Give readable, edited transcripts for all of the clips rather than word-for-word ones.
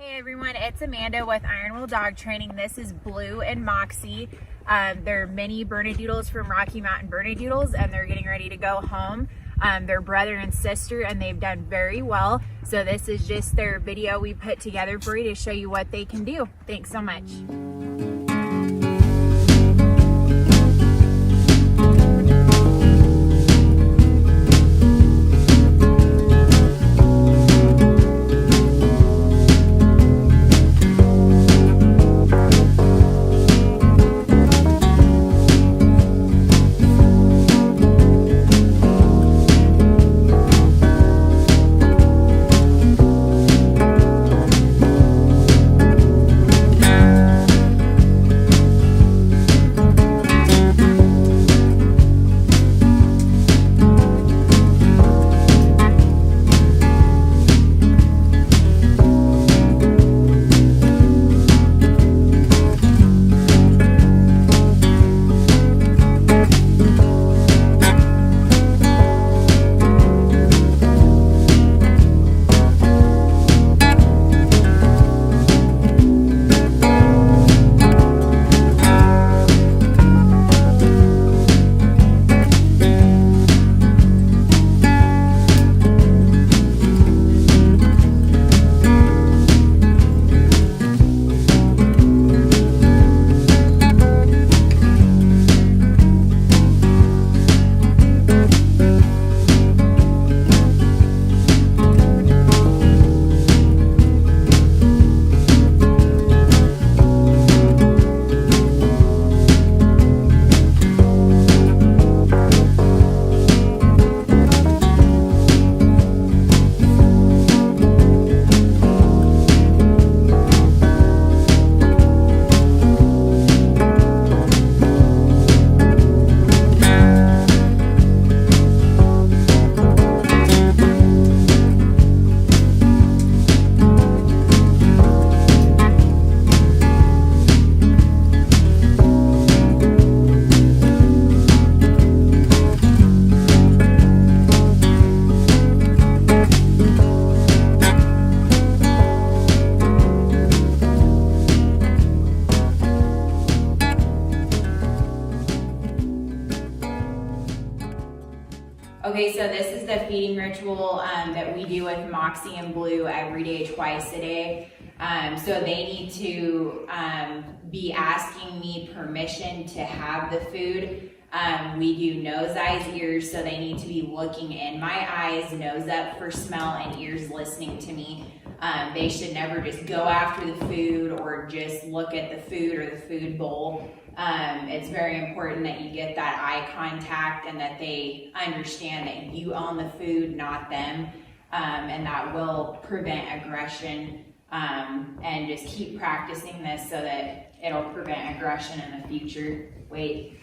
Hey everyone, it's Amanda with Iron Will Dog Training. This is Blue and Moxie. They're mini Bernedoodles from Rocky Mountain Bernedoodles, and they're getting ready to go home. They're brother and sister, and they've done very well. So this is just their video we put together for you to show you what they can do. Thanks so much. Okay, so this is the feeding ritual that we do with Moxie and Blue every day, twice a day. So they need to be asking me permission to have the food. We do nose, eyes, ears, so they need to be looking in my eyes, nose up for smell, and ears listening to me. They should never just go after the food or just look at the food or the food bowl. It's very important that you get that eye contact and that they understand that you own the food, not them, and that will prevent aggression, and just keep practicing this so that it'll prevent aggression in the future. Wait.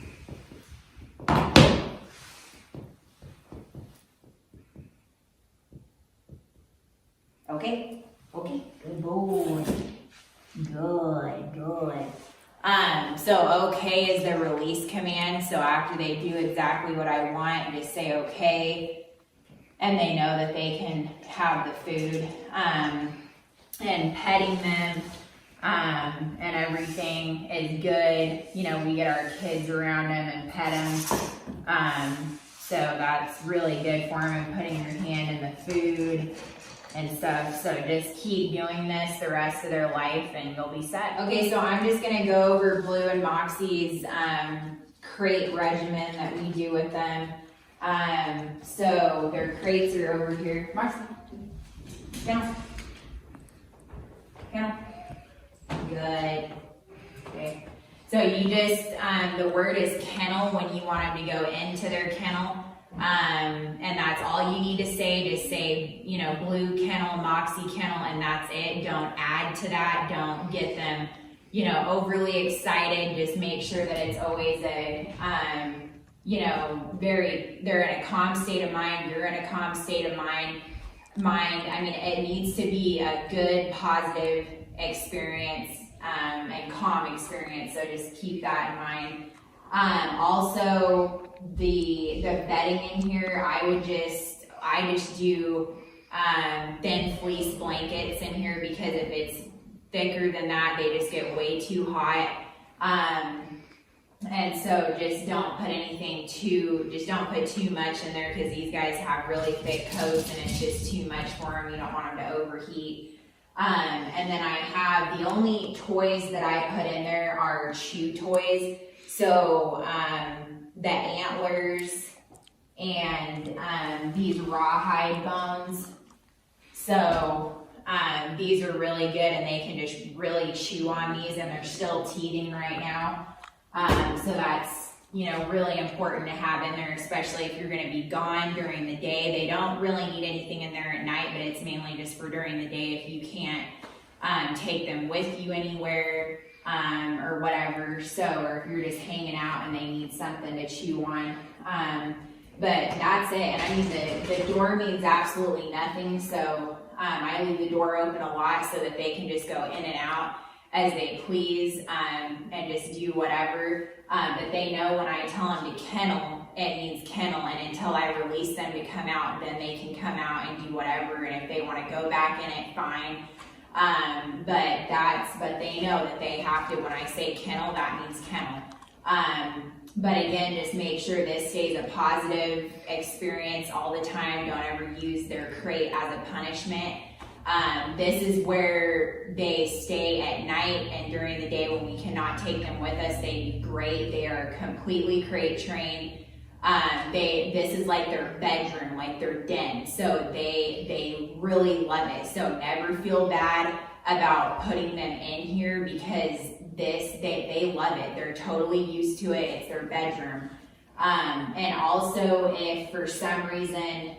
Okay, good boy. Good. So okay is the release command. So after they do exactly what I want, just say okay, and they know that they can have the food. And petting them and everything is good. You know, we get our kids around them and pet them. So that's really good for them, and putting your hand in the food and stuff. So just keep doing this the rest of their life and you'll be set. Okay, so I'm just gonna go over Blue and Moxie's crate regimen that we do with them. So their crates are over here. Moxie, down. Good. Okay. So you just, the word is kennel when you want them to go into their kennel. And that's all you need to say. Just say, you know, Blue kennel, Moxie kennel, and that's it. Don't add to that. Don't get them, you know, overly excited. Just make sure that it's always a, you know, they're in a calm state of mind. You're in a calm state of mind. I mean, it needs to be a good, positive experience, and calm experience. So just keep that in mind. Also, the bedding in here, I just do thin fleece blankets in here, because if it's thicker than that, they just get way too hot. And so just don't put too much in there, because these guys have really thick coats and it's just too much for them. You don't want them to overheat. And then I have, the only toys that I put in there are chew toys. So the antlers and these rawhide bones. So these are really good, and they can just really chew on these, and they're still teething right now. So that's, really important to have in there, especially if you're going to be gone during the day. They don't really need anything in there at night, but it's mainly just for during the day if you can't take them with you anywhere or whatever. So, or if you're just hanging out and they need something to chew on. But that's it. And I mean, the door means absolutely nothing. So I leave the door open a lot so that they can just go in and out as they please, and just do whatever. But they know when I tell them to kennel, it means kennel, and until I release them to come out, then they can come out and do whatever. And if they want to go back in it, fine. But they know that they have to, when I say kennel, that means kennel. But again, just make sure this stays a positive experience all the time. Don't ever use their crate as a punishment. This is where they stay at night, and during the day when we cannot take them with us, they do great. They are completely crate trained. This is like their bedroom, like their den. So they really love it. So never feel bad about putting them in here, because they love it. They're totally used to it. It's their bedroom. And also, if for some reason,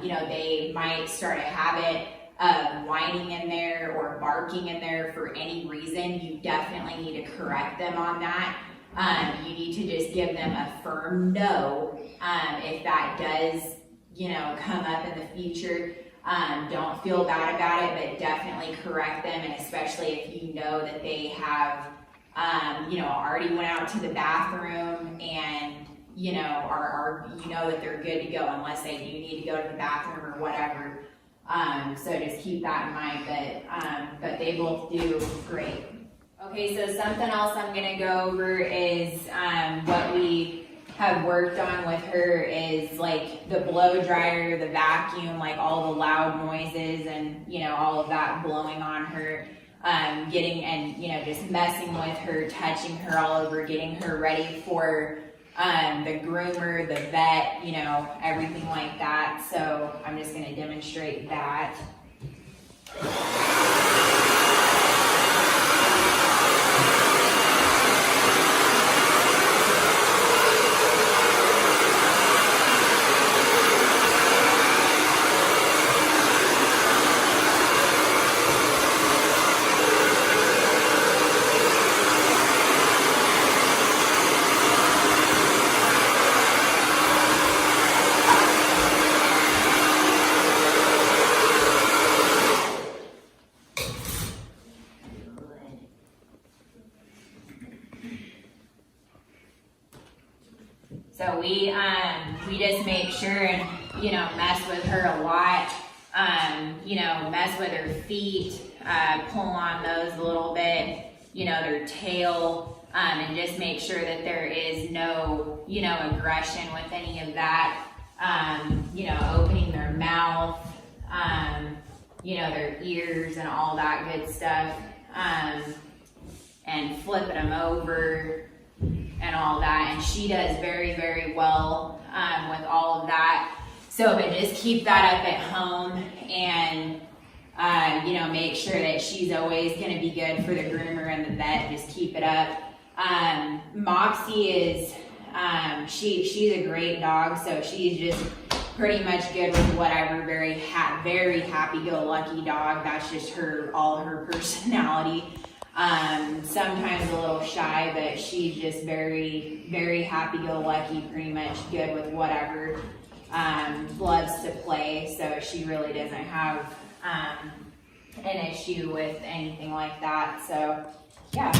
they might start a habit of whining in there or barking in there for any reason, you definitely need to correct them on that. You need to just give them a firm no. If that does, come up in the future, don't feel bad about it, but definitely correct them. And especially if you know that they have, already went out to the bathroom and, that they're good to go, unless they do need to go to the bathroom or whatever. So just keep that in mind, but they both do great. Okay, so something else I'm gonna go over is what we have worked on with her is like the blow dryer, the vacuum, like all the loud noises and, all of that blowing on her, just messing with her, touching her all over, getting her ready for the groomer, the vet, everything like that. So I'm just gonna demonstrate that. So we just make sure and, mess with her a lot, mess with her feet, pull on those a little bit, their tail, and just make sure that there is no, aggression with any of that, opening their mouth, their ears and all that good stuff, and flipping them over and all that. And she does very, very well with all of that. So, but just keep that up at home and, make sure that she's always going to be good for the groomer and the vet. Just keep it up. Moxie is, she's a great dog. So she's just pretty much good with whatever, very happy-go-lucky dog. That's just all her personality. Sometimes a little shy, but she's just very, very happy-go-lucky, pretty much good with whatever, loves to play, so she really doesn't have an issue with anything like that, so yeah.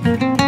Bye.